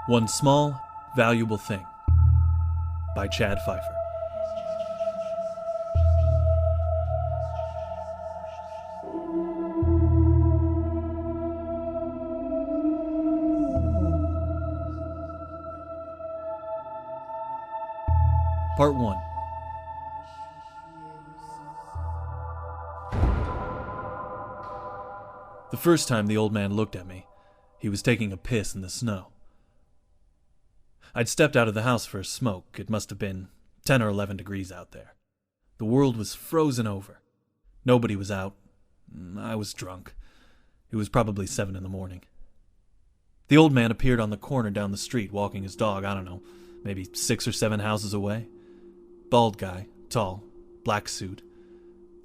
One Small, Valuable Thing by Chad Fifer. Part 1. The first time the old man looked at me, he was taking a piss in the snow. I'd stepped out of the house for a smoke. It must have been 10 or 11 degrees out there. The world was frozen over. Nobody was out. I was drunk. It was probably 7 in the morning. The old man appeared on the corner down the street, walking his dog, I don't know, maybe 6 or 7 houses away. Bald guy, tall, black suit.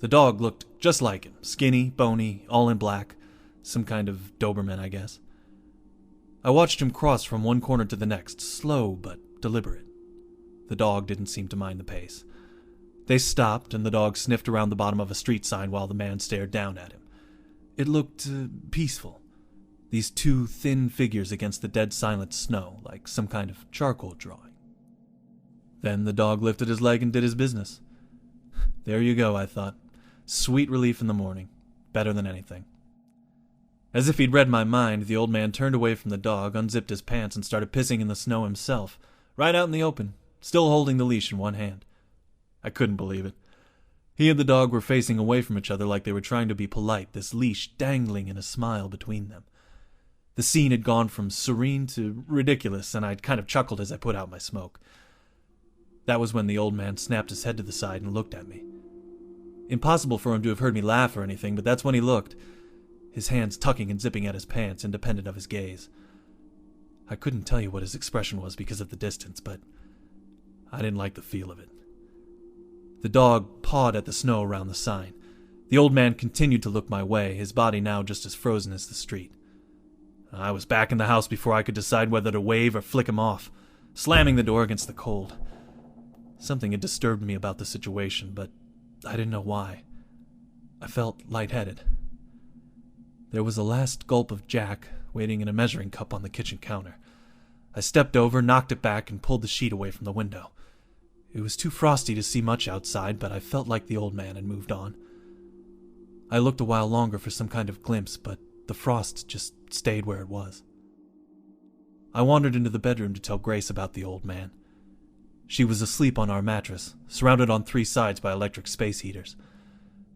The dog looked just like him, skinny, bony, all in black. Some kind of Doberman, I guess. I watched him cross from one corner to the next, slow but deliberate. The dog didn't seem to mind the pace. They stopped, and the dog sniffed around the bottom of a street sign while the man stared down at him. It looked peaceful. These two thin figures against the dead silent snow, like some kind of charcoal drawing. Then the dog lifted his leg and did his business. There you go, I thought. Sweet relief in the morning. Better than anything. As if he'd read my mind, the old man turned away from the dog, unzipped his pants, and started pissing in the snow himself, right out in the open, still holding the leash in one hand. I couldn't believe it. He and the dog were facing away from each other like they were trying to be polite, this leash dangling in a smile between them. The scene had gone from serene to ridiculous, and I'd kind of chuckled as I put out my smoke. That was when the old man snapped his head to the side and looked at me. Impossible for him to have heard me laugh or anything, but that's when he looked, his hands tucking and zipping at his pants, independent of his gaze. I couldn't tell you what his expression was because of the distance, but I didn't like the feel of it. The dog pawed at the snow around the sign. The old man continued to look my way, his body now just as frozen as the street. I was back in the house before I could decide whether to wave or flick him off, slamming the door against the cold. Something had disturbed me about the situation, but I didn't know why. I felt lightheaded. There was a last gulp of Jack waiting in a measuring cup on the kitchen counter. I stepped over, knocked it back, and pulled the sheet away from the window. It was too frosty to see much outside, but I felt like the old man had moved on. I looked a while longer for some kind of glimpse, but the frost just stayed where it was. I wandered into the bedroom to tell Grace about the old man. She was asleep on our mattress, surrounded on 3 sides by electric space heaters.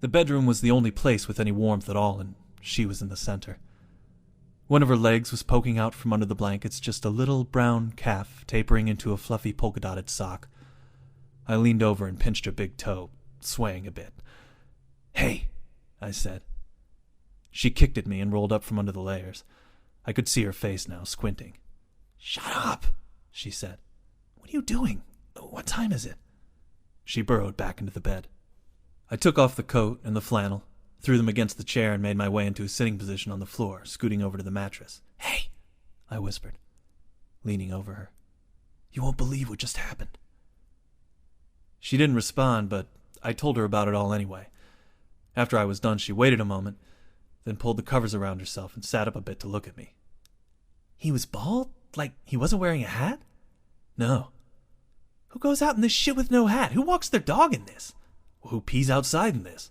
The bedroom was the only place with any warmth at all, and she was in the center. One of her legs was poking out from under the blankets, just a little brown calf tapering into a fluffy polka-dotted sock. I leaned over and pinched her big toe, swaying a bit. "Hey," I said. She kicked at me and rolled up from under the layers. I could see her face now, squinting. "Shut up," she said. "What are you doing? What time is it?" She burrowed back into the bed. I took off the coat and the flannel, threw them against the chair, and made my way into a sitting position on the floor, scooting over to the mattress. "Hey," I whispered, leaning over her. "You won't believe what just happened." She didn't respond, but I told her about it all anyway. After I was done, she waited a moment, then pulled the covers around herself and sat up a bit to look at me. "He was bald? Like he wasn't wearing a hat?" "No." "Who goes out in this shit with no hat? Who walks their dog in this?" "Well, who pees outside in this?"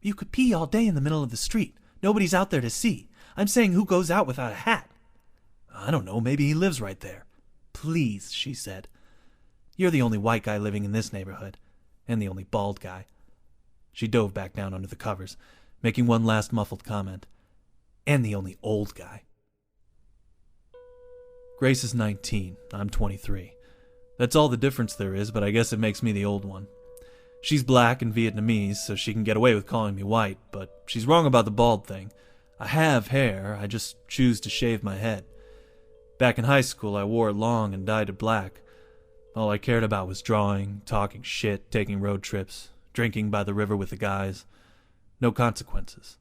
"You could pee all day in the middle of the street. Nobody's out there to see. I'm saying who goes out without a hat?" "I don't know. Maybe he lives right there." "Please," she said. "You're the only white guy living in this neighborhood, and the only bald guy." She dove back down under the covers, making one last muffled comment. "And the only old guy." Grace is 19. I'm 23. That's all the difference there is, but I guess it makes me the old one. She's black and Vietnamese, so she can get away with calling me white, but she's wrong about the bald thing. I have hair, I just choose to shave my head. Back in high school, I wore it long and dyed it black. All I cared about was drawing, talking shit, taking road trips, drinking by the river with the guys. No consequences.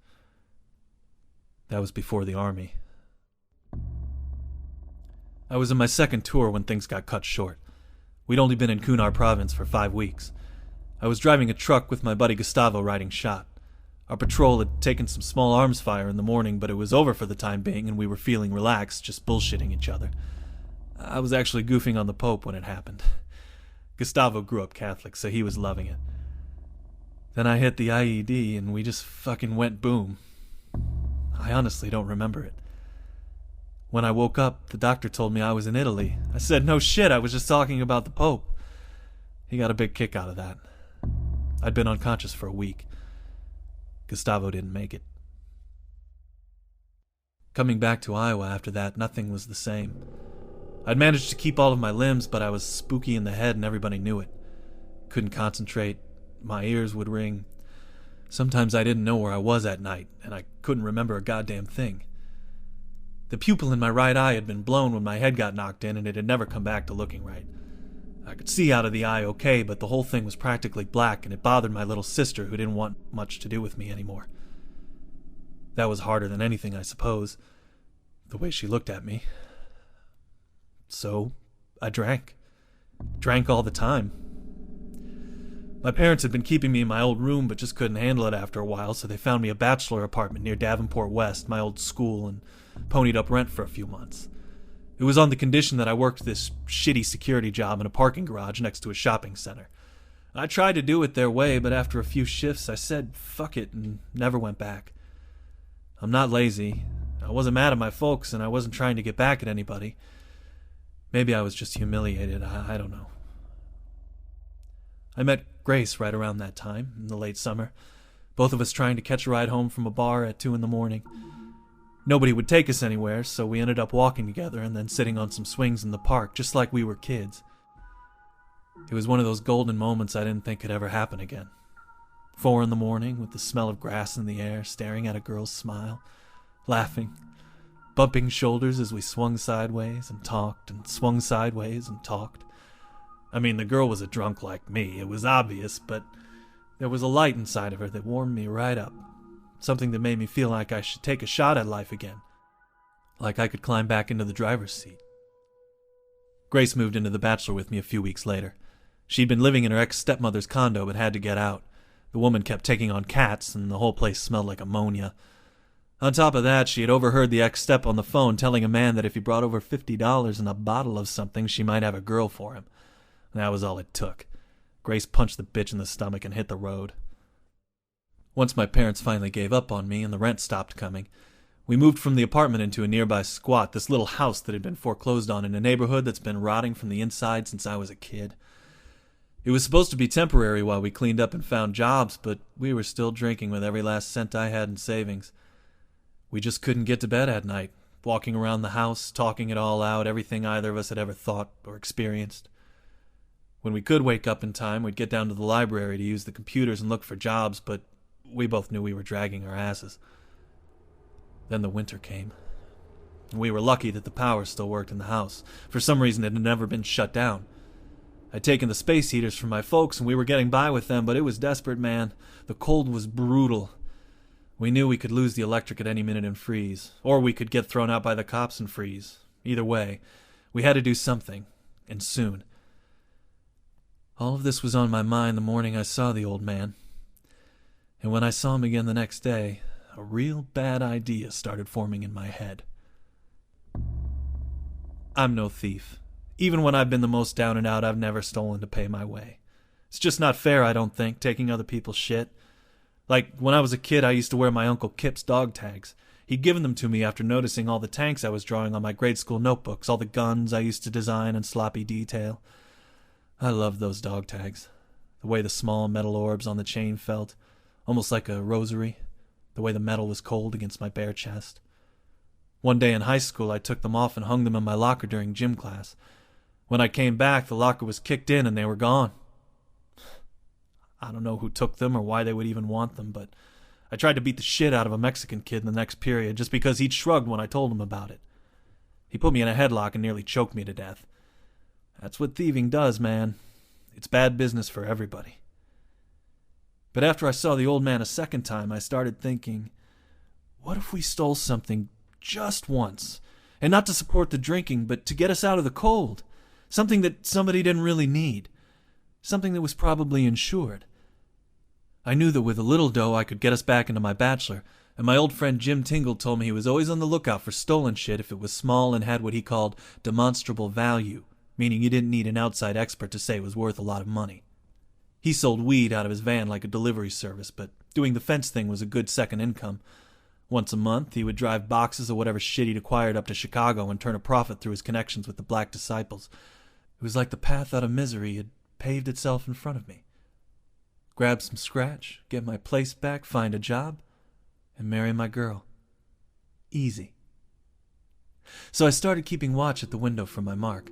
That was before the army. I was in my second tour when things got cut short. We'd only been in Kunar province for 5 weeks. I was driving a truck with my buddy Gustavo riding shot. Our patrol had taken some small arms fire in the morning, but it was over for the time being and we were feeling relaxed, just bullshitting each other. I was actually goofing on the Pope when it happened. Gustavo grew up Catholic, so he was loving it. Then I hit the IED and we just fucking went boom. I honestly don't remember it. When I woke up, the doctor told me I was in Italy. I said, no shit, I was just talking about the Pope. He got a big kick out of that. I'd been unconscious for a week. Gustavo didn't make it. Coming back to Iowa after that, nothing was the same. I'd managed to keep all of my limbs, but I was spooky in the head and everybody knew it. Couldn't concentrate. My ears would ring. Sometimes I didn't know where I was at night, and I couldn't remember a goddamn thing. The pupil in my right eye had been blown when my head got knocked in, and it had never come back to looking right. I could see out of the eye okay, but the whole thing was practically black, and it bothered my little sister, who didn't want much to do with me anymore. That was harder than anything, I suppose, the way she looked at me. So, I drank. Drank all the time. My parents had been keeping me in my old room, but just couldn't handle it after a while, so they found me a bachelor apartment near Davenport West, my old school, and ponied up rent for a few months. It was on the condition that I worked this shitty security job in a parking garage next to a shopping center. I tried to do it their way, but after a few shifts I said fuck it and never went back. I'm not lazy. I wasn't mad at my folks, and I wasn't trying to get back at anybody. Maybe I was just humiliated, I don't know. I met Grace right around that time, in the late summer, both of us trying to catch a ride home from a bar at 2 a.m. Nobody would take us anywhere, so we ended up walking together and then sitting on some swings in the park, just like we were kids. It was one of those golden moments I didn't think could ever happen again. 4 a.m, with the smell of grass in the air, staring at a girl's smile, laughing, bumping shoulders as we swung sideways and talked and swung sideways and talked. I mean, the girl was a drunk like me, it was obvious, but there was a light inside of her that warmed me right up. Something that made me feel like I should take a shot at life again. Like I could climb back into the driver's seat. Grace moved into the bachelor with me a few weeks later. She'd been living in her ex-stepmother's condo but had to get out. The woman kept taking on cats, and the whole place smelled like ammonia. On top of that, she had overheard the ex-step on the phone telling a man that if he brought over $50 and a bottle of something, she might have a girl for him. That was all it took. Grace punched the bitch in the stomach and hit the road. Once my parents finally gave up on me and the rent stopped coming, we moved from the apartment into a nearby squat, this little house that had been foreclosed on in a neighborhood that's been rotting from the inside since I was a kid. It was supposed to be temporary while we cleaned up and found jobs, but we were still drinking with every last cent I had in savings. We just couldn't get to bed at night, walking around the house, talking it all out, everything either of us had ever thought or experienced. When we could wake up in time, we'd get down to the library to use the computers and look for jobs, but we both knew we were dragging our asses. Then the winter came. We were lucky that the power still worked in the house. For some reason it had never been shut down. I'd taken the space heaters from my folks and we were getting by with them, but it was desperate, man. The cold was brutal. We knew we could lose the electric at any minute and freeze, or we could get thrown out by the cops and freeze. Either way, we had to do something, and soon. All of this was on my mind the morning I saw the old man. And when I saw him again the next day, a real bad idea started forming in my head. I'm no thief. Even when I've been the most down and out, I've never stolen to pay my way. It's just not fair, I don't think, taking other people's shit. Like, when I was a kid, I used to wear my Uncle Kip's dog tags. He'd given them to me after noticing all the tanks I was drawing on my grade school notebooks, all the guns I used to design in sloppy detail. I loved those dog tags. The way the small metal orbs on the chain felt, almost like a rosary. The way the metal was cold against my bare chest. One day in high school, I took them off and hung them in my locker during gym class. When I came back, the locker was kicked in and they were gone. I don't know who took them or why they would even want them, but I tried to beat the shit out of a Mexican kid in the next period just because he'd shrugged when I told him about it. He put me in a headlock and nearly choked me to death. That's what thieving does, man. It's bad business for everybody. But after I saw the old man a second time, I started thinking, what if we stole something just once? And not to support the drinking, but to get us out of the cold. Something that somebody didn't really need. Something that was probably insured. I knew that with a little dough I could get us back into my bachelor, and my old friend Jim Tingle told me he was always on the lookout for stolen shit if it was small and had what he called demonstrable value, meaning you didn't need an outside expert to say it was worth a lot of money. He sold weed out of his van like a delivery service, but doing the fence thing was a good second income. Once a month, he would drive boxes of whatever shit he'd acquired up to Chicago and turn a profit through his connections with the Black Disciples. It was like the path out of misery had paved itself in front of me. Grab some scratch, get my place back, find a job, and marry my girl. Easy. So I started keeping watch at the window for my mark.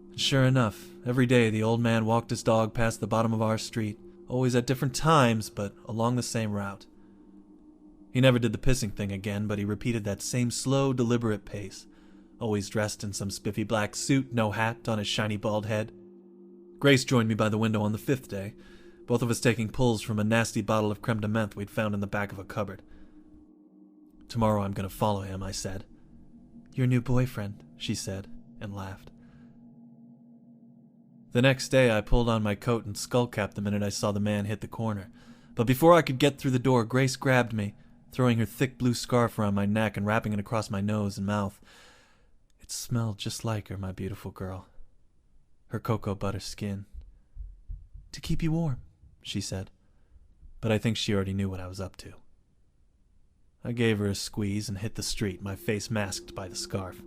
And sure enough, every day the old man walked his dog past the bottom of our street, always at different times, but along the same route. He never did the pissing thing again, but he repeated that same slow, deliberate pace, always dressed in some spiffy black suit, no hat, on his shiny bald head. Grace joined me by the window on the 5th day, both of us taking pulls from a nasty bottle of creme de menthe we'd found in the back of a cupboard. "Tomorrow I'm going to follow him," I said. "Your new boyfriend," she said, and laughed. The next day I pulled on my coat and skullcap the minute I saw the man hit the corner. But before I could get through the door, Grace grabbed me, throwing her thick blue scarf around my neck and wrapping it across my nose and mouth. It smelled just like her, my beautiful girl. Her cocoa butter skin. "To keep you warm," she said. But I think she already knew what I was up to. I gave her a squeeze and hit the street, my face masked by the scarf.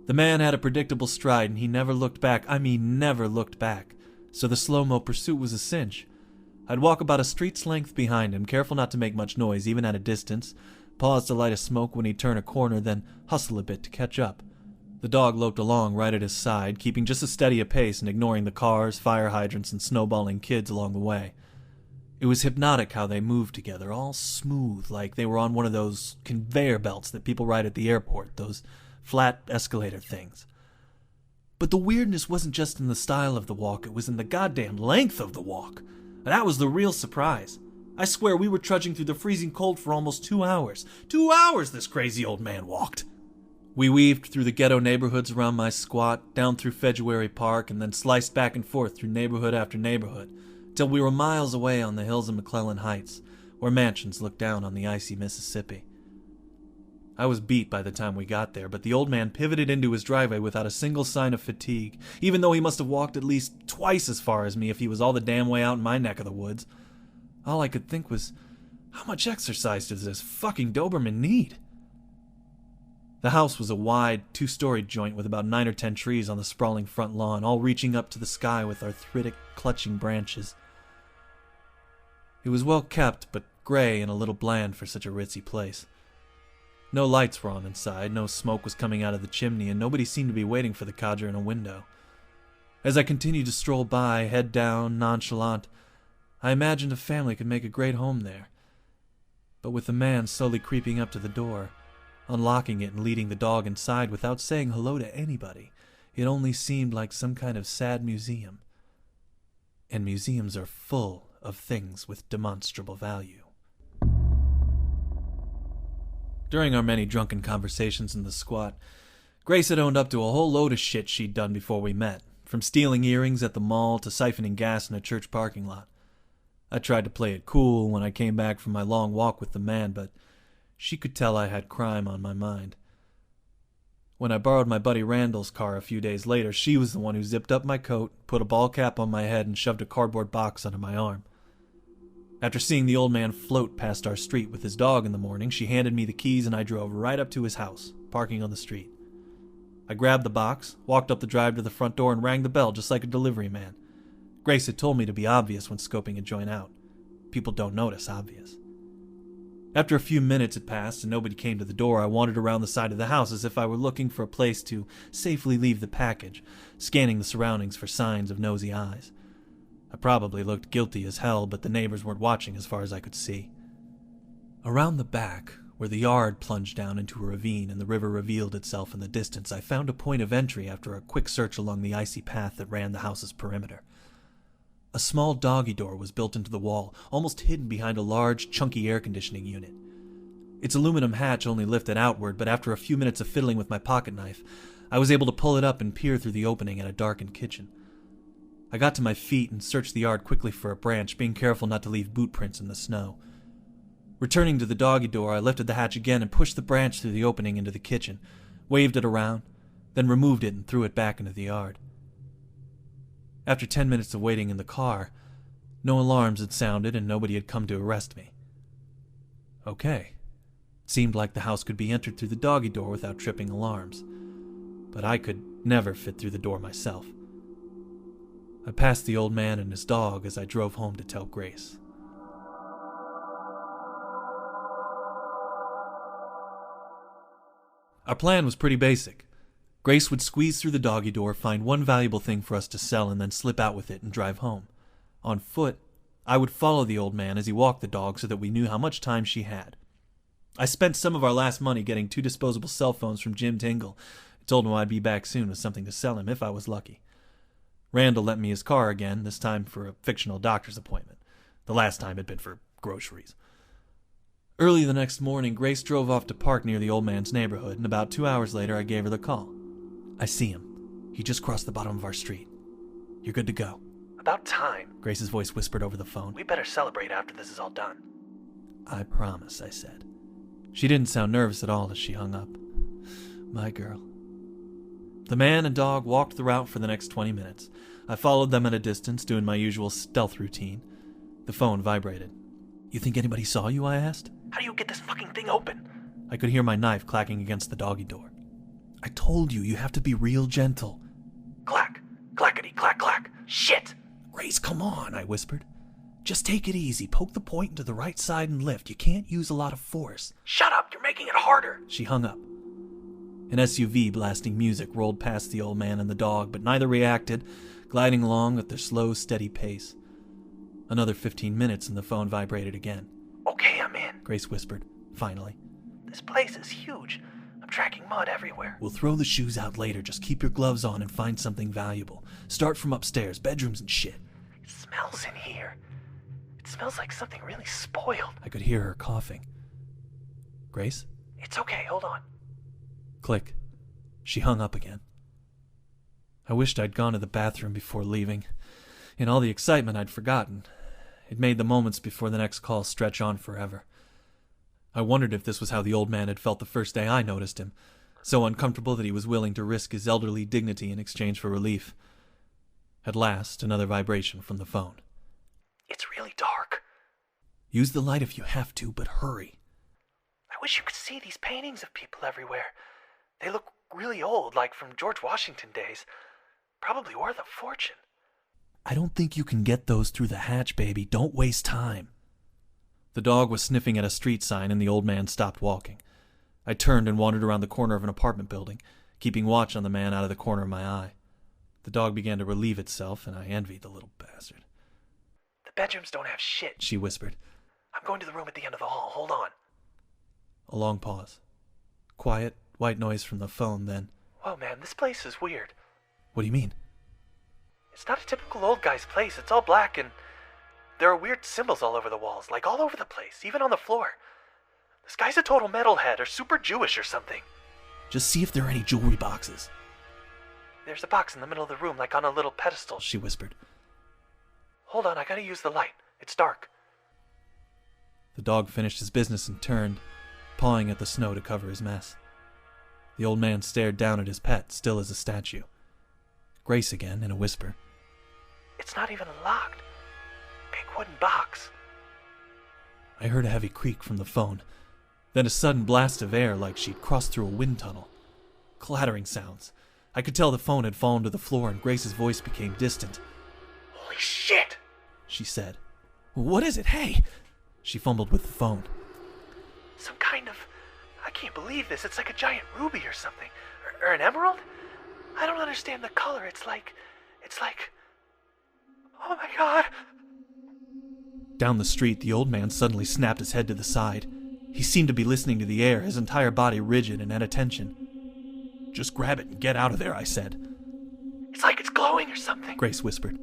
The man had a predictable stride, and he never looked back. I mean, never looked back. So the slow-mo pursuit was a cinch. I'd walk about a street's length behind him, careful not to make much noise, even at a distance, pause to light a smoke when he'd turn a corner, then hustle a bit to catch up. The dog loped along right at his side, keeping just as steady a pace and ignoring the cars, fire hydrants, and snowballing kids along the way. It was hypnotic how they moved together, all smooth, like they were on one of those conveyor belts that people ride at the airport, those flat escalator things. But the weirdness wasn't just in the style of the walk, it was in the goddamn length of the walk. That was the real surprise. I swear we were trudging through the freezing cold for almost 2 hours. 2 hours this crazy old man walked. We weaved through the ghetto neighborhoods around my squat, down through February Park, and then sliced back and forth through neighborhood after neighborhood, till we were miles away on the hills of McClellan Heights, where mansions looked down on the icy Mississippi. I was beat by the time we got there, but the old man pivoted into his driveway without a single sign of fatigue, even though he must have walked at least twice as far as me if he was all the damn way out in my neck of the woods. All I could think was, how much exercise does this fucking Doberman need? The house was a wide, 2-story joint with about 9 or 10 trees on the sprawling front lawn, all reaching up to the sky with arthritic, clutching branches. It was well kept, but gray and a little bland for such a ritzy place. No lights were on inside, no smoke was coming out of the chimney, and nobody seemed to be waiting for the codger in a window. As I continued to stroll by, head down, nonchalant, I imagined a family could make a great home there. But with the man slowly creeping up to the door, unlocking it and leading the dog inside without saying hello to anybody, it only seemed like some kind of sad museum. And museums are full of things with demonstrable value. During our many drunken conversations in the squat, Grace had owned up to a whole load of shit she'd done before we met, from stealing earrings at the mall to siphoning gas in a church parking lot. I tried to play it cool when I came back from my long walk with the man, but she could tell I had crime on my mind. When I borrowed my buddy Randall's car a few days later, she was the one who zipped up my coat, put a ball cap on my head, and shoved a cardboard box under my arm. After seeing the old man float past our street with his dog in the morning, she handed me the keys and I drove right up to his house, parking on the street. I grabbed the box, walked up the drive to the front door, and rang the bell just like a delivery man. Grace had told me to be obvious when scoping a joint out. People don't notice obvious. After a few minutes had passed and nobody came to the door, I wandered around the side of the house as if I were looking for a place to safely leave the package, scanning the surroundings for signs of nosy eyes. I probably looked guilty as hell, but the neighbors weren't watching as far as I could see. Around the back, where the yard plunged down into a ravine and the river revealed itself in the distance, I found a point of entry after a quick search along the icy path that ran the house's perimeter. A small doggy door was built into the wall, almost hidden behind a large, chunky air conditioning unit. Its aluminum hatch only lifted outward, but after a few minutes of fiddling with my pocket knife, I was able to pull it up and peer through the opening at a darkened kitchen. I got to my feet and searched the yard quickly for a branch, being careful not to leave boot prints in the snow. Returning to the doggy door, I lifted the hatch again and pushed the branch through the opening into the kitchen, waved it around, then removed it and threw it back into the yard. After 10 minutes of waiting in the car, no alarms had sounded and nobody had come to arrest me. Okay. It seemed like the house could be entered through the doggy door without tripping alarms, but I could never fit through the door myself. I passed the old man and his dog as I drove home to tell Grace. Our plan was pretty basic. Grace would squeeze through the doggy door, find one valuable thing for us to sell, and then slip out with it and drive home. On foot, I would follow the old man as he walked the dog so that we knew how much time she had. I spent some of our last money getting 2 disposable cell phones from Jim Tingle. I told him I'd be back soon with something to sell him if I was lucky. Randall lent me his car again, this time for a fictional doctor's appointment. The last time had been for groceries. Early the next morning, Grace drove off to park near the old man's neighborhood, and about 2 hours later I gave her the call. I see him. He just crossed the bottom of our street. You're good to go. About time, Grace's voice whispered over the phone. We better celebrate after this is all done. I promise, I said. She didn't sound nervous at all as she hung up. My girl. The man and dog walked the route for the next 20 minutes. I followed them at a distance, doing my usual stealth routine. The phone vibrated. You think anybody saw you? I asked. How do you get this fucking thing open? I could hear my knife clacking against the doggy door. I told you have to be real gentle. Clack, clackety, clack, clack. Shit! Grace, come on, I whispered. Just take it easy. Poke the point into the right side and lift. You can't use a lot of force. Shut up, you're making it harder. She hung up. An SUV blasting music rolled past the old man and the dog, but neither reacted, gliding along at their slow, steady pace. Another 15 minutes and the phone vibrated again. Okay, I'm in, Grace whispered, finally. This place is huge. I'm tracking mud everywhere. We'll throw the shoes out later. Just keep your gloves on and find something valuable. Start from upstairs, bedrooms and shit. It smells in here. It smells like something really spoiled. I could hear her coughing. Grace? It's okay, hold on. Click. She hung up again. I wished I'd gone to the bathroom before leaving. In all the excitement, I'd forgotten. It made the moments before the next call stretch on forever. I wondered if this was how the old man had felt the first day I noticed him, so uncomfortable that he was willing to risk his elderly dignity in exchange for relief. At last, another vibration from the phone. It's really dark. Use the light if you have to, but hurry. I wish you could see these paintings of people everywhere. They look really old, like from George Washington days. Probably worth a fortune. I don't think you can get those through the hatch, baby. Don't waste time. The dog was sniffing at a street sign and the old man stopped walking. I turned and wandered around the corner of an apartment building, keeping watch on the man out of the corner of my eye. The dog began to relieve itself, and I envied the little bastard. The bedrooms don't have shit, she whispered. I'm going to the room at the end of the hall. Hold on. A long pause. Quiet, white noise from the phone, then... Whoa, man, this place is weird. What do you mean? It's not a typical old guy's place. It's all black, and there are weird symbols all over the walls, like all over the place, even on the floor. This guy's a total metalhead or super Jewish or something. Just see if there are any jewelry boxes. There's a box in the middle of the room, like on a little pedestal, she whispered. Hold on, I gotta use the light. It's dark. The dog finished his business and turned, pawing at the snow to cover his mess. The old man stared down at his pet, still as a statue. Grace again, in a whisper. It's not even locked. Big wooden box. I heard a heavy creak from the phone, then a sudden blast of air like she'd crossed through a wind tunnel. Clattering sounds. I could tell the phone had fallen to the floor and Grace's voice became distant. Holy shit, she said. What is it? Hey! She fumbled with the phone. Some kind of... I can't believe this. It's like a giant ruby or something. Or an emerald? I don't understand the color. It's like... Oh my god! Down the street, the old man suddenly snapped his head to the side. He seemed to be listening to the air, his entire body rigid and at attention. Just grab it and get out of there, I said. It's like it's glowing or something, Grace whispered.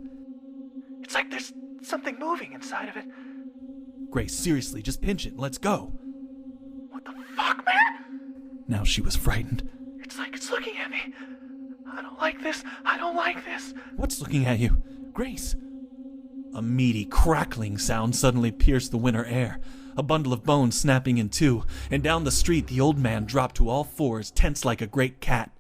It's like there's something moving inside of it. Grace, seriously, just pinch it and let's go. What the fuck, man? Now she was frightened. It's like it's looking at me. I don't like this. I don't like this. What's looking at you? Grace. A meaty, crackling sound suddenly pierced the winter air. a bundle of bones snapping in two, and down the street the old man dropped to all fours, tense like a great cat.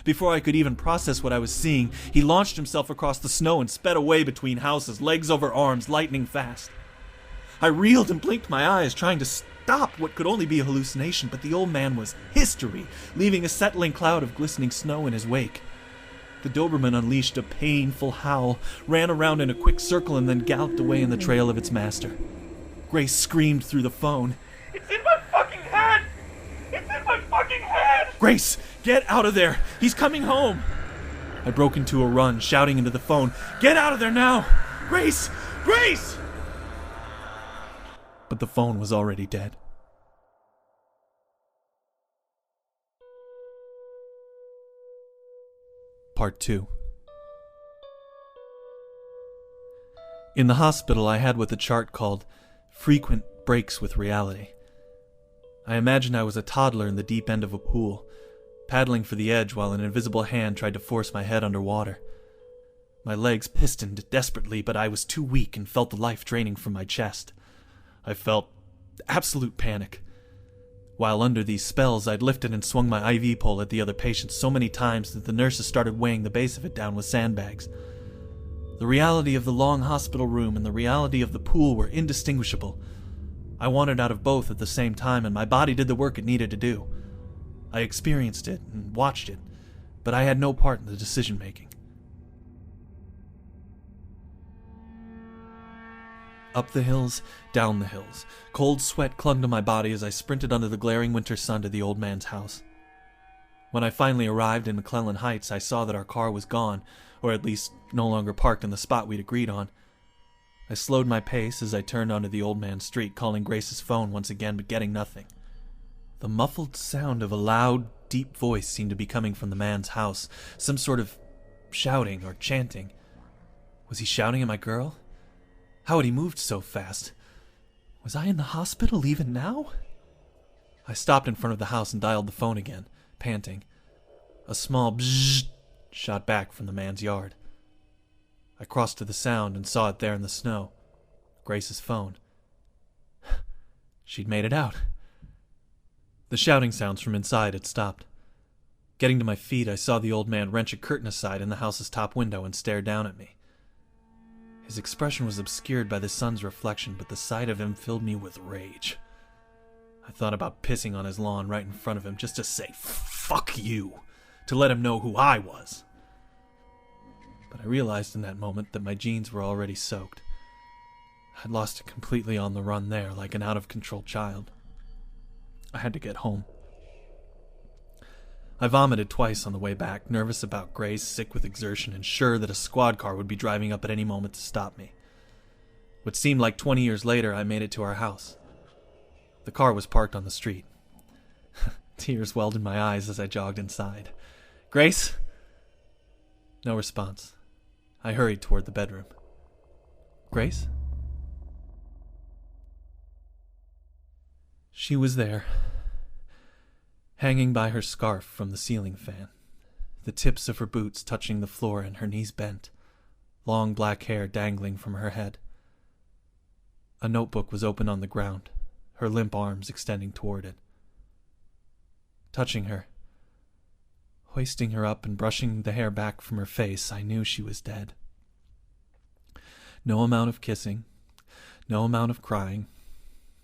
Before I could even process what I was seeing, he launched himself across the snow and sped away between houses, legs over arms, lightning fast. I reeled and blinked my eyes, trying to stop what could only be a hallucination, but the old man was history, leaving a settling cloud of glistening snow in his wake. The Doberman unleashed a painful howl, ran around in a quick circle, and then galloped away in the trail of its master. Grace screamed through the phone. It's in my fucking head! It's in my fucking head! Grace, get out of there! He's coming home! I broke into a run, shouting into the phone, "Get out of there now! Grace! Grace!" But the phone was already dead. Part 2. In the hospital, I had what the chart called frequent breaks with reality. I imagined I was a toddler in the deep end of a pool, paddling for the edge while an invisible hand tried to force my head underwater. My legs pistoned desperately, but I was too weak and felt the life draining from my chest. I felt absolute panic. While under these spells, I'd lifted and swung my IV pole at the other patients so many times that the nurses started weighing the base of it down with sandbags. The reality of the long hospital room and the reality of the pool were indistinguishable. I wanted out of both at the same time, and my body did the work it needed to do. I experienced it and watched it, but I had no part in the decision-making. Up the hills, down the hills. Cold sweat clung to my body as I sprinted under the glaring winter sun to the old man's house. When I finally arrived in McClellan Heights, I saw that our car was gone, or at least no longer parked in the spot we'd agreed on. I slowed my pace as I turned onto the old man's street, calling Grace's phone once again, but getting nothing. The muffled sound of a loud, deep voice seemed to be coming from the man's house, some sort of shouting or chanting. Was he shouting at my girl? How had he moved so fast? Was I in the hospital even now? I stopped in front of the house and dialed the phone again, panting. A small bzzz shot back from the man's yard. I crossed to the sound and saw it there in the snow. Grace's phone. She'd made it out. The shouting sounds from inside had stopped. Getting to my feet, I saw the old man wrench a curtain aside in the house's top window and stare down at me. His expression was obscured by the sun's reflection, but the sight of him filled me with rage. I thought about pissing on his lawn right in front of him just to say, "Fuck you," to let him know who I was. But I realized in that moment that my jeans were already soaked. I'd lost it completely on the run there, like an out-of-control child. I had to get home. I vomited twice on the way back, nervous about Grace, sick with exertion, and sure that a squad car would be driving up at any moment to stop me. What seemed like 20 years later, I made it to our house. The car was parked on the street. Tears welled in my eyes as I jogged inside. "Grace?" No response. I hurried toward the bedroom. "Grace?" She was there, hanging by her scarf from the ceiling fan, the tips of her boots touching the floor and her knees bent, long black hair dangling from her head. A notebook was open on the ground, her limp arms extending toward it. Touching her, hoisting her up and brushing the hair back from her face, I knew she was dead. No amount of kissing, no amount of crying,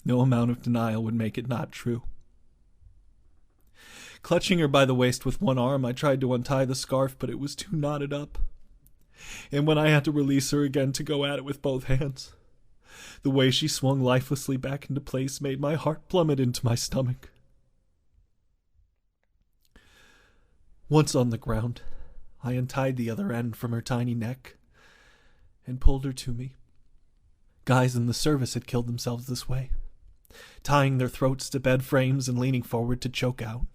no amount of denial would make it not true. Clutching her by the waist with one arm, I tried to untie the scarf, but it was too knotted up. And when I had to release her again to go at it with both hands, the way she swung lifelessly back into place made my heart plummet into my stomach. Once on the ground, I untied the other end from her tiny neck and pulled her to me. Guys in the service had killed themselves this way, tying their throats to bed frames and leaning forward to choke out.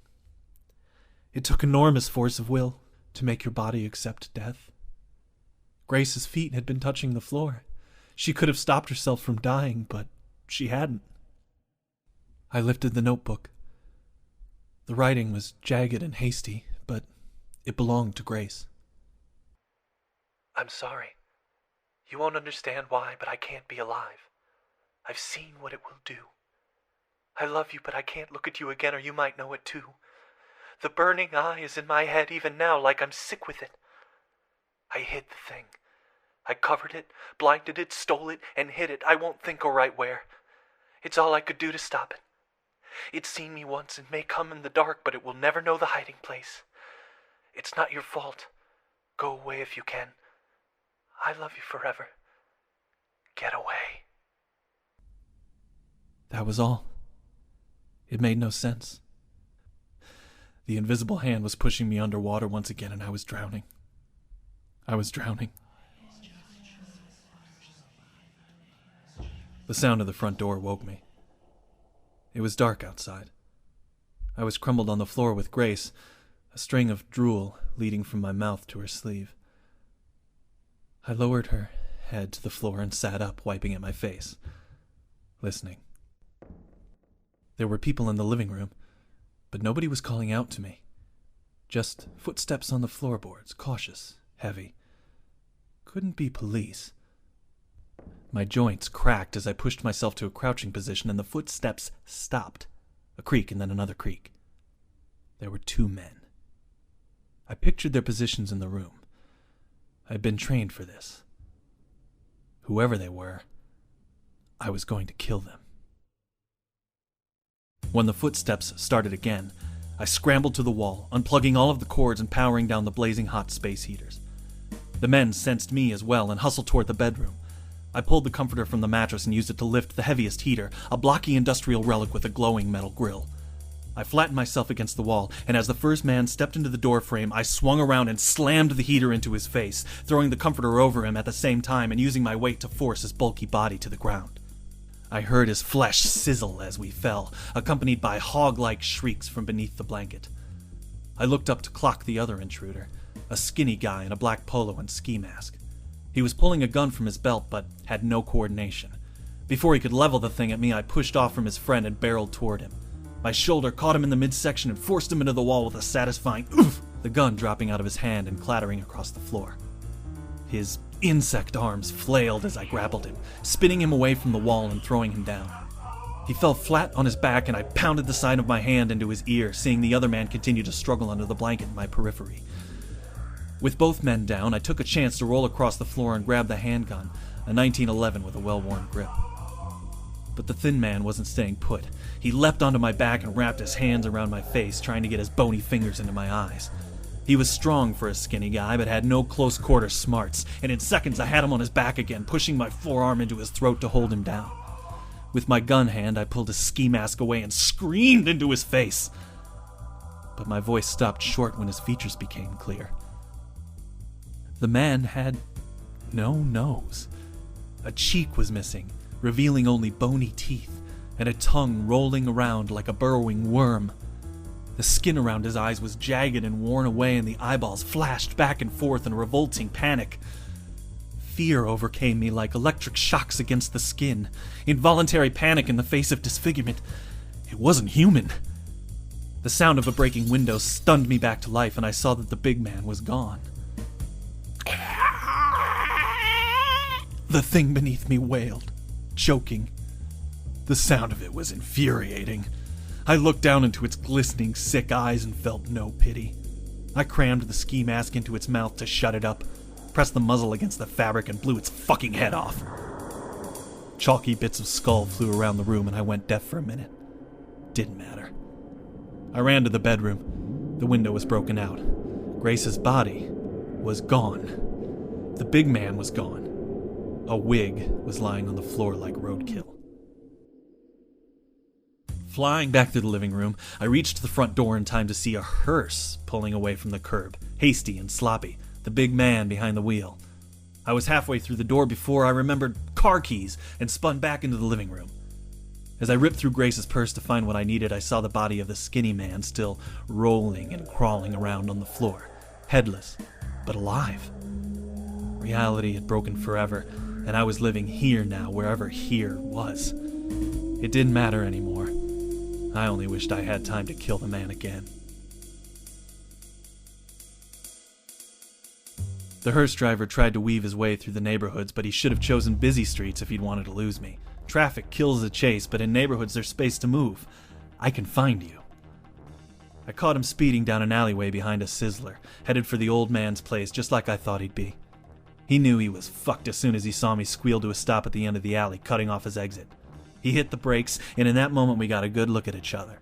It took enormous force of will to make your body accept death. Grace's feet had been touching the floor. She could have stopped herself from dying, but she hadn't. I lifted the notebook. The writing was jagged and hasty, but it belonged to Grace. "I'm sorry. You won't understand why, but I can't be alive. I've seen what it will do. I love you, but I can't look at you again or you might know it too. The burning eye is in my head even now, like I'm sick with it. I hid the thing. I covered it, blinded it, stole it, and hid it. I won't think or write where. It's all I could do to stop it. It's seen me once and may come in the dark, but it will never know the hiding place. It's not your fault. Go away if you can. I love you forever. Get away. That was all. It made no sense. The invisible hand was pushing me underwater once again, and I was drowning. I was drowning. The sound of the front door woke me. It was dark outside. I was crumbled on the floor with Grace, a string of drool leading from my mouth to her sleeve. I lowered her head to the floor and sat up, wiping at my face, listening. There were people in the living room, but nobody was calling out to me. Just footsteps on the floorboards, cautious, heavy. Couldn't be police. My joints cracked as I pushed myself to a crouching position, and the footsteps stopped. A creak and then another creak. There were 2 men. I pictured their positions in the room. I had been trained for this. Whoever they were, I was going to kill them. When the footsteps started again, I scrambled to the wall, unplugging all of the cords and powering down the blazing hot space heaters. The men sensed me as well and hustled toward the bedroom. I pulled the comforter from the mattress and used it to lift the heaviest heater, a blocky industrial relic with a glowing metal grill. I flattened myself against the wall, and as the first man stepped into the doorframe, I swung around and slammed the heater into his face, throwing the comforter over him at the same time and using my weight to force his bulky body to the ground. I heard his flesh sizzle as we fell, accompanied by hog-like shrieks from beneath the blanket. I looked up to clock the other intruder, a skinny guy in a black polo and ski mask. He was pulling a gun from his belt, but had no coordination. Before he could level the thing at me, I pushed off from his friend and barreled toward him. My shoulder caught him in the midsection and forced him into the wall with a satisfying oof, the gun dropping out of his hand and clattering across the floor. His insect arms flailed as I grappled him, spinning him away from the wall and throwing him down. He fell flat on his back, and I pounded the side of my hand into his ear, seeing the other man continue to struggle under the blanket in my periphery. With both men down, I took a chance to roll across the floor and grab the handgun, a 1911 with a well-worn grip. But the thin man wasn't staying put. He leapt onto my back and wrapped his hands around my face, trying to get his bony fingers into my eyes. He was strong for a skinny guy, but had no close-quarter smarts, and in seconds I had him on his back again, pushing my forearm into his throat to hold him down. With my gun hand, I pulled his ski mask away and screamed into his face. But my voice stopped short when his features became clear. The man had no nose. A cheek was missing, revealing only bony teeth, and a tongue rolling around like a burrowing worm. The skin around his eyes was jagged and worn away, and the eyeballs flashed back and forth in a revolting panic. Fear overcame me like electric shocks against the skin, involuntary panic in the face of disfigurement. It wasn't human. The sound of a breaking window stunned me back to life, and I saw that the big man was gone. The thing beneath me wailed, choking. The sound of it was infuriating. I looked down into its glistening, sick eyes and felt no pity. I crammed the ski mask into its mouth to shut it up, pressed the muzzle against the fabric, and blew its fucking head off. Chalky bits of skull flew around the room, and I went deaf for a minute. Didn't matter. I ran to the bedroom. The window was broken out. Grace's body was gone. The big man was gone. A wig was lying on the floor like roadkill. Flying back through the living room, I reached the front door in time to see a hearse pulling away from the curb, hasty and sloppy, the big man behind the wheel. I was halfway through the door before I remembered car keys and spun back into the living room. As I ripped through Grace's purse to find what I needed, I saw the body of the skinny man still rolling and crawling around on the floor, headless, but alive. Reality had broken forever, and I was living here now, wherever here was. It didn't matter anymore. I only wished I had time to kill the man again. The hearse driver tried to weave his way through the neighborhoods, but he should have chosen busy streets if he'd wanted to lose me. Traffic kills the chase, but in neighborhoods there's space to move. I can find you. I caught him speeding down an alleyway behind a Sizzler, headed for the old man's place just like I thought he'd be. He knew he was fucked as soon as he saw me squeal to a stop at the end of the alley, cutting off his exit. He hit the brakes, and in that moment we got a good look at each other.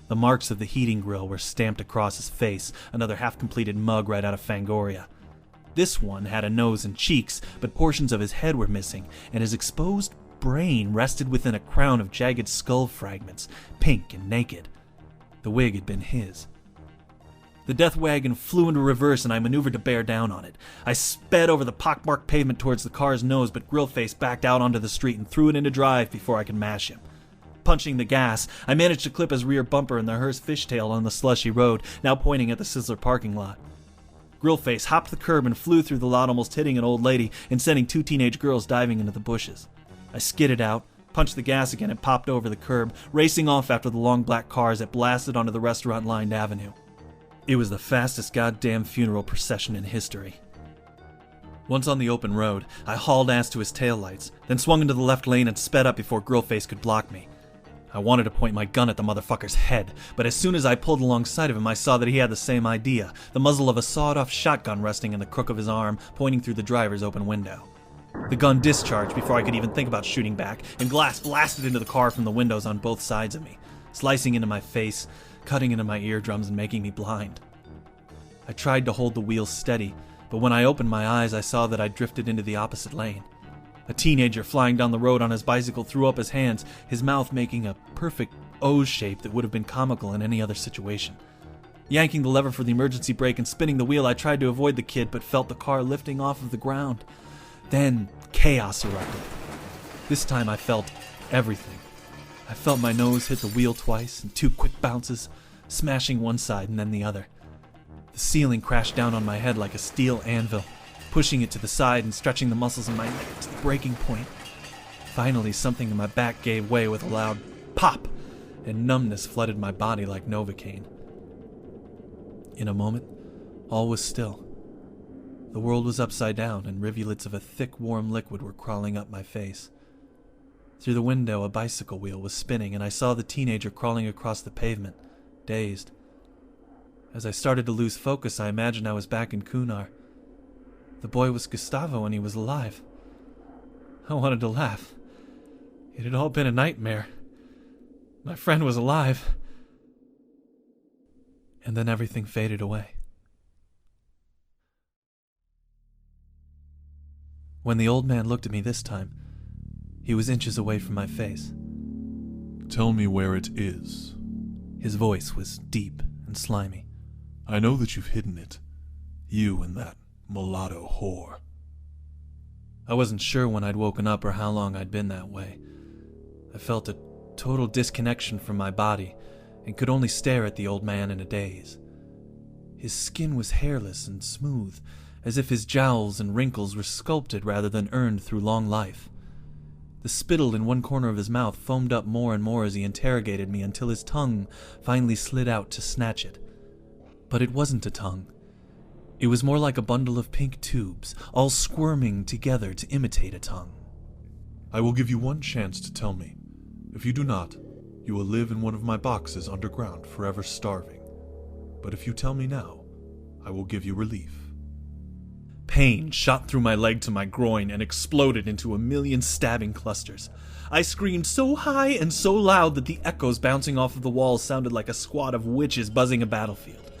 The marks of the heating grill were stamped across his face, another half-completed mug right out of Fangoria. This one had a nose and cheeks, but portions of his head were missing, and his exposed brain rested within a crown of jagged skull fragments, pink and naked. The wig had been his. The death wagon flew into reverse and I maneuvered to bear down on it. I sped over the pockmarked pavement towards the car's nose, but Grillface backed out onto the street and threw it into drive before I could mash him. Punching the gas, I managed to clip his rear bumper and the hearse fishtail on the slushy road, now pointing at the Sizzler parking lot. Grillface hopped the curb and flew through the lot, almost hitting an old lady and sending 2 teenage girls diving into the bushes. I skidded out, punched the gas again, and popped over the curb, racing off after the long black cars that blasted onto the restaurant-lined avenue. It was the fastest goddamn funeral procession in history. Once on the open road, I hauled ass to his taillights, then swung into the left lane and sped up before Grillface could block me. I wanted to point my gun at the motherfucker's head, but as soon as I pulled alongside of him, I saw that he had the same idea, the muzzle of a sawed-off shotgun resting in the crook of his arm, pointing through the driver's open window. The gun discharged before I could even think about shooting back, and glass blasted into the car from the windows on both sides of me, slicing into my face, cutting into my eardrums and making me blind. I tried to hold the wheel steady, but when I opened my eyes, I saw that I'd drifted into the opposite lane. A teenager flying down the road on his bicycle threw up his hands, his mouth making a perfect O shape that would have been comical in any other situation. Yanking the lever for the emergency brake and spinning the wheel, I tried to avoid the kid, but felt the car lifting off of the ground. Then chaos erupted. This time I felt everything. I felt my nose hit the wheel twice in 2 quick bounces, smashing one side and then the other. The ceiling crashed down on my head like a steel anvil, pushing it to the side and stretching the muscles in my neck to the breaking point. Finally, something in my back gave way with a loud pop, and numbness flooded my body like Novocaine. In a moment, all was still. The world was upside down, and rivulets of a thick, warm liquid were crawling up my face. Through the window, a bicycle wheel was spinning, and I saw the teenager crawling across the pavement, dazed. As I started to lose focus, I imagined I was back in Kunar. The boy was Gustavo, and he was alive. I wanted to laugh. It had all been a nightmare. My friend was alive. And then everything faded away. When the old man looked at me this time, he was inches away from my face. Tell me where it is. His voice was deep and slimy. I know that you've hidden it. You and that mulatto whore. I wasn't sure when I'd woken up or how long I'd been that way. I felt a total disconnection from my body and could only stare at the old man in a daze. His skin was hairless and smooth, as if his jowls and wrinkles were sculpted rather than earned through long life. The spittle in one corner of his mouth foamed up more and more as he interrogated me until his tongue finally slid out to snatch it. But it wasn't a tongue. It was more like a bundle of pink tubes, all squirming together to imitate a tongue. I will give you one chance to tell me. If you do not, you will live in one of my boxes underground, forever starving. But if you tell me now, I will give you relief. Pain shot through my leg to my groin and exploded into a million stabbing clusters. I screamed so high and so loud that the echoes bouncing off of the walls sounded like a squad of witches buzzing a battlefield.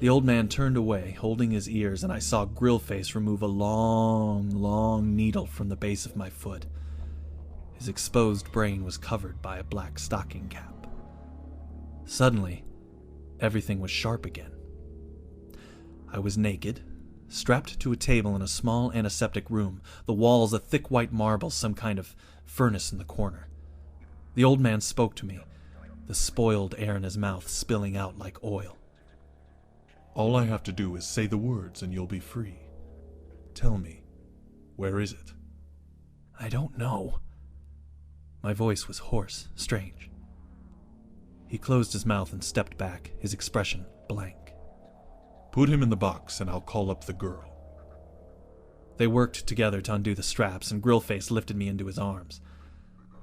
The old man turned away, holding his ears, and I saw Grillface remove a long, long needle from the base of my foot. His exposed brain was covered by a black stocking cap. Suddenly, everything was sharp again. I was naked, strapped to a table in a small antiseptic room, the walls a thick white marble, some kind of furnace in the corner. The old man spoke to me, the spoiled air in his mouth spilling out like oil. All I have to do is say the words and you'll be free. Tell me, where is it? I don't know. My voice was hoarse, strange. He closed his mouth and stepped back, his expression blank. Put him in the box and I'll call up the girl. They worked together to undo the straps, and Grillface lifted me into his arms.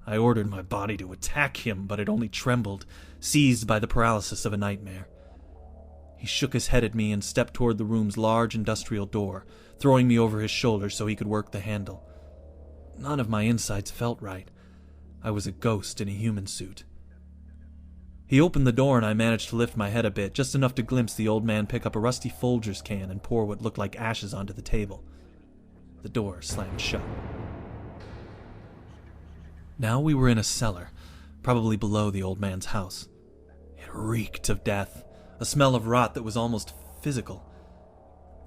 I ordered my body to attack him, but it only trembled, seized by the paralysis of a nightmare. He shook his head at me and stepped toward the room's large industrial door, throwing me over his shoulder so he could work the handle. None of my insides felt right. I was a ghost in a human suit. He opened the door and I managed to lift my head a bit, just enough to glimpse the old man pick up a rusty Folgers can and pour what looked like ashes onto the table. The door slammed shut. Now we were in a cellar, probably below the old man's house. It reeked of death, a smell of rot that was almost physical.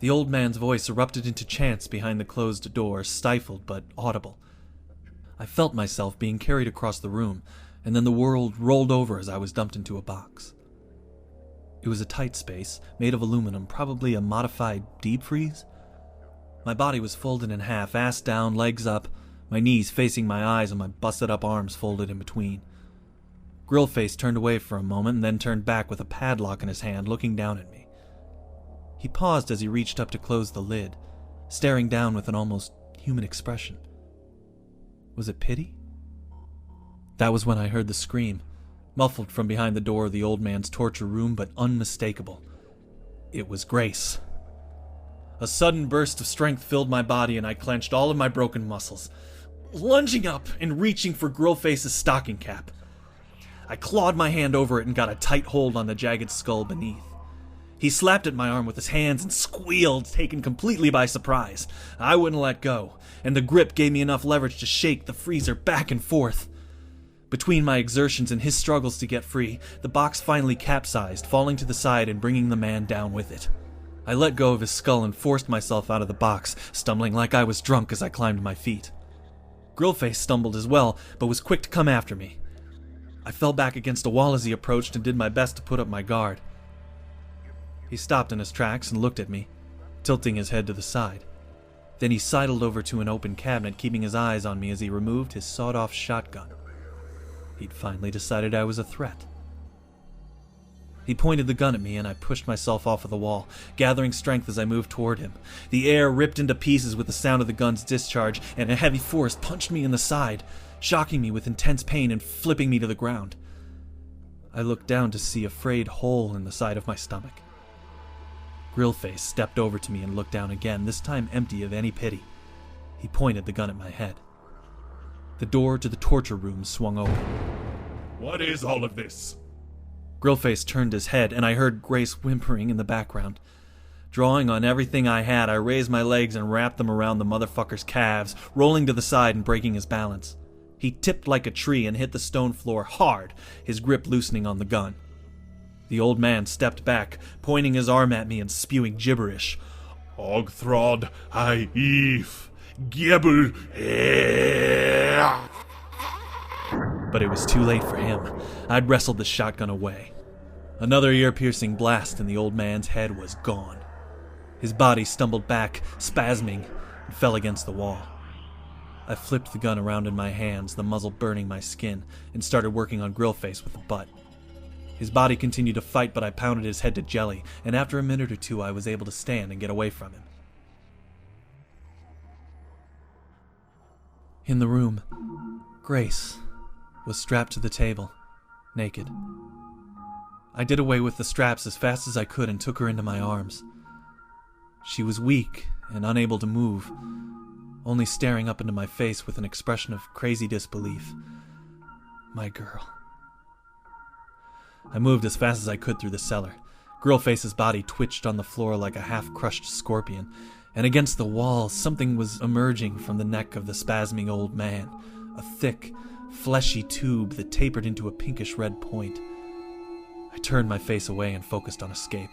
The old man's voice erupted into chants behind the closed door, stifled but audible. I felt myself being carried across the room, and then the world rolled over as I was dumped into a box. It was a tight space, made of aluminum, probably a modified deep freeze. My body was folded in half, ass down, legs up, my knees facing my eyes and my busted-up arms folded in between. Grillface turned away for a moment and then turned back with a padlock in his hand, looking down at me. He paused as he reached up to close the lid, staring down with an almost human expression. Was it pity? That was when I heard the scream, muffled from behind the door of the old man's torture room, but unmistakable. It was Grace. A sudden burst of strength filled my body and I clenched all of my broken muscles, lunging up and reaching for Grillface's stocking cap. I clawed my hand over it and got a tight hold on the jagged skull beneath. He slapped at my arm with his hands and squealed, taken completely by surprise. I wouldn't let go, and the grip gave me enough leverage to shake the freezer back and forth. Between my exertions and his struggles to get free, the box finally capsized, falling to the side and bringing the man down with it. I let go of his skull and forced myself out of the box, stumbling like I was drunk as I climbed to my feet. Grillface stumbled as well, but was quick to come after me. I fell back against a wall as he approached and did my best to put up my guard. He stopped in his tracks and looked at me, tilting his head to the side. Then he sidled over to an open cabinet, keeping his eyes on me as he removed his sawed-off shotgun. He'd finally decided I was a threat. He pointed the gun at me and I pushed myself off of the wall, gathering strength as I moved toward him. The air ripped into pieces with the sound of the gun's discharge, and a heavy force punched me in the side, shocking me with intense pain and flipping me to the ground. I looked down to see a frayed hole in the side of my stomach. Grillface stepped over to me and looked down again, this time empty of any pity. He pointed the gun at my head. The door to the torture room swung open. What is all of this? Grillface turned his head, and I heard Grace whimpering in the background. Drawing on everything I had, I raised my legs and wrapped them around the motherfucker's calves, rolling to the side and breaking his balance. He tipped like a tree and hit the stone floor hard, his grip loosening on the gun. The old man stepped back, pointing his arm at me and spewing gibberish. Ogthrod, I Eve, Gebel. But it was too late for him. I'd wrestled the shotgun away. Another ear-piercing blast and the old man's head was gone. His body stumbled back, spasming, and fell against the wall. I flipped the gun around in my hands, the muzzle burning my skin, and started working on Grillface with the butt. His body continued to fight, but I pounded his head to jelly, and after a minute or two I was able to stand and get away from him. In the room, Grace was strapped to the table, naked. I did away with the straps as fast as I could and took her into my arms. She was weak and unable to move, only staring up into my face with an expression of crazy disbelief. My girl. I moved as fast as I could through the cellar. Grillface's body twitched on the floor like a half-crushed scorpion, and against the wall something was emerging from the neck of the spasming old man, a thick, fleshy tube that tapered into a pinkish-red point. I turned my face away and focused on escape.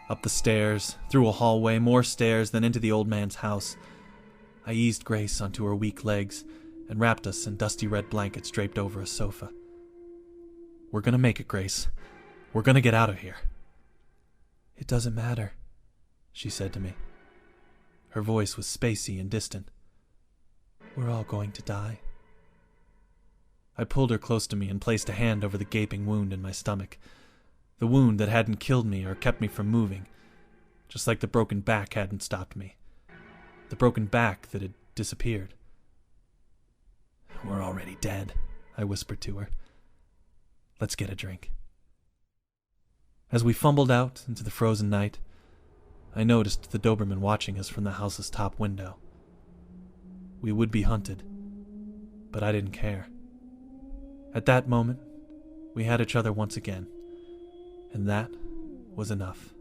Up the stairs, through a hallway, more stairs, then into the old man's house. I eased Grace onto her weak legs and wrapped us in dusty red blankets draped over a sofa. We're gonna make it, Grace. We're gonna get out of here. It doesn't matter, she said to me. Her voice was spacey and distant. We're all going to die. I pulled her close to me and placed a hand over the gaping wound in my stomach. The wound that hadn't killed me or kept me from moving, just like the broken back hadn't stopped me. The broken back that had disappeared. We're already dead, I whispered to her. Let's get a drink. As we fumbled out into the frozen night, I noticed the Doberman watching us from the house's top window. We would be hunted, but I didn't care. At that moment, we had each other once again, and that was enough.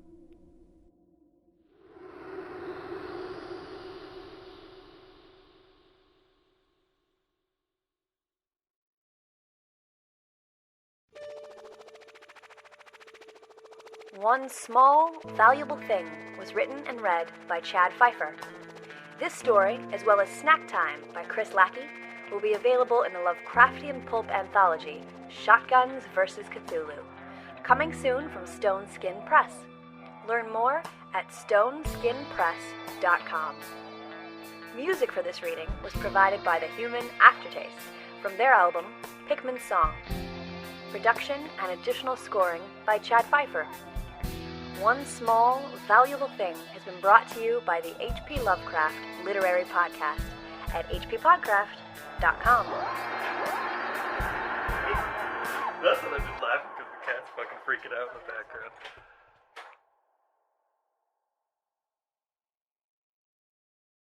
One Small, Valuable Thing was written and read by Chad Fifer. This story, as well as Snack Time by Chris Lackey, will be available in the Lovecraftian pulp anthology, Shotguns vs. Cthulhu, coming soon from Stone Skin Press. Learn more at stoneskinpress.com. Music for this reading was provided by The Human Aftertaste from their album, Pikmin's Song. Production and additional scoring by Chad Fifer. One Small, Valuable Thing has been brought to you by the H.P. Lovecraft Literary Podcast at hppodcraft.com. That's what I'm just laughing because the cat's fucking freaking out in the background.